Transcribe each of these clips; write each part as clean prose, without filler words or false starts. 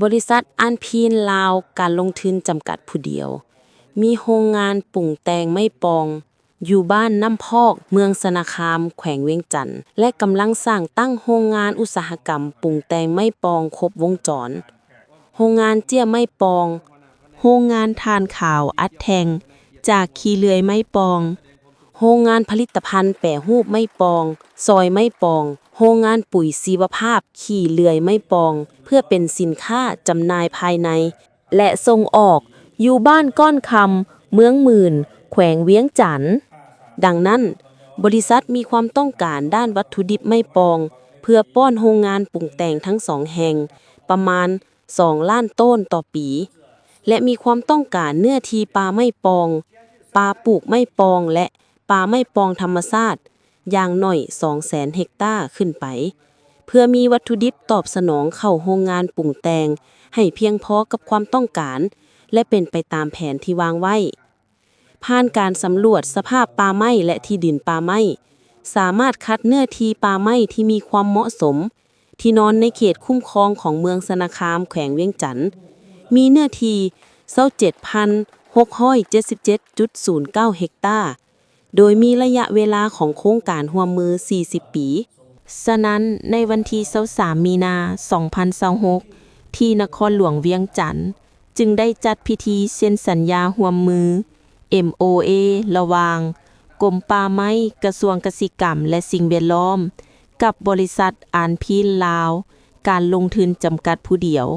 บริษัทอันพีนลาวการลงทุนจำกัดผู้เดียวมีโรงงานปรุงแต่งไม้ปองอยู่บ้านน้ำพอกเมืองสนาคามแขวงเวียงจันทน์และกำลังสร้างตั้งโรงงานอุตสาหกรรมปรุงแต่งไม้ปองครบวงจรโรงงานเจี้ยไม้ปองโรงงานถ่านขาวอัดแท่งจากขี้เลื่อยไม้ปองโรงงานผลิตภัณฑ์แปรรูปไม้ปองซอยไม้ปองโรงงานปุ๋ยชีวภาพขี้เลื่อยไม้ปองเพื่อเป็นสินค้าจำหน่ายภายในและส่งออกอยู่บ้านก้อนคำเมืองหมื่นแขวงเวียงจันทน์ดังนั้นบริษัทมีความต้องการด้านวัตถุดิบไม้ปองเพื่อป้อนโรงงานปรุงแต่งทั้ง2แห่งประมาณ2ล้านต้นต่อปีและมีความต้องการเนื้อที่ปลาไม้ปองปลาปลูกไม้ปองและปลาไม้ปองธรรมชาติอย่างน้อย 200,000 เฮกตาร์ขึ้นไปเพื่อมีวัตถุดิบตอบสนองเข้าโรงงานปรุงแต่งให้เพียงพอกับความต้องการและเป็นไปตามแผนที่วางไว้ผ่านการสำรวจสภาพป่าไม้และที่ดินป่าไม้สามารถคัดเนื้อที่ป่าไม้ที่มีความเหมาะสมที่นอนในเขตคุ้มครองของเมืองสนาคามแขวงเวียงจันทน์มีเนื้อที่ 27,677.09 เฮกตาร์โดยมีระยะเวลาของโครงการร่วมมือ40ปีฉะนั้นในวันที่23มีนา2026ที่นครหลวงเวียงจันทน์จึงได้จัดพิธีเซ็นสัญญาร่วมมือ MOA ระหว่างกรมป่าไม้กระทรวงกสิกรรมและสิ่งแวดล้อมกับบริษัทอันพีนลาวการลงทุนจำกัดผู้เดียว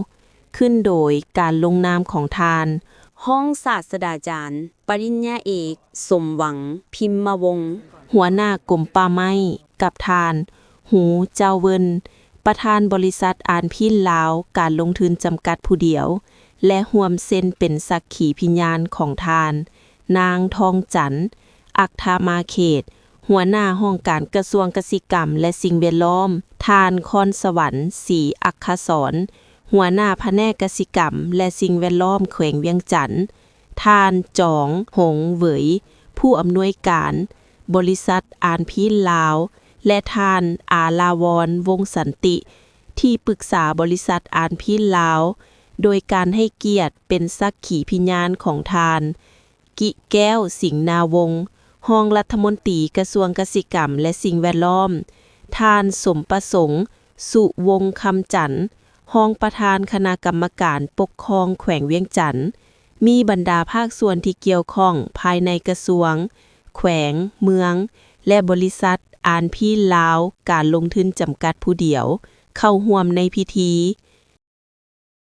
ขึ้นโดยการลงนามของทานห้องศาสตราจารย์ปริญญาเอกสมหวังพิมมวงศ์หัวหน้ากรมป่าไม้กับทานหูเจ้าเวินประธานบริษัทอันพีนลาวการลงทุนจำกัดผู้เดียวและร่วมเซ็นเป็นสักขีพยานของทานนางทองจันทร์อักธามาเขตหัวหน้าห้องการกระทรวงกสิกรรมและสิ่งแวดล้อมทานคอนสวรรค์ศรีอักขสรหัวหน้าแผนกกสิกรรมและสิ่งแวดล้อมแขวงเวียงจันทน์ทานจองหงเหวยผู้อำนวยการบริษัทอันพีนลาวและทานอาลาวรวงสันติที่ปรึกษาบริษัทอันพีนลาวโดยการให้เกียรติเป็นสักขีพยานของทานกิแก้วสิงห์นาวงศ์รองรัฐมนตรีกระทรวงกสิกรรมและสิ่งแวดล้อมทานสมประสงค์สุวงศ์คำจันทร์รองประธานคณะกรรมการปกครองแขวงเวียงจันทน์มีบรรดาภาคส่วนที่เกี่ยวข้องภายในกระทรวงแขวงเมืองและบริษัทอันพีนลาวการลงทุนจำกัดผู้เดียวเข้าร่วมในพิธี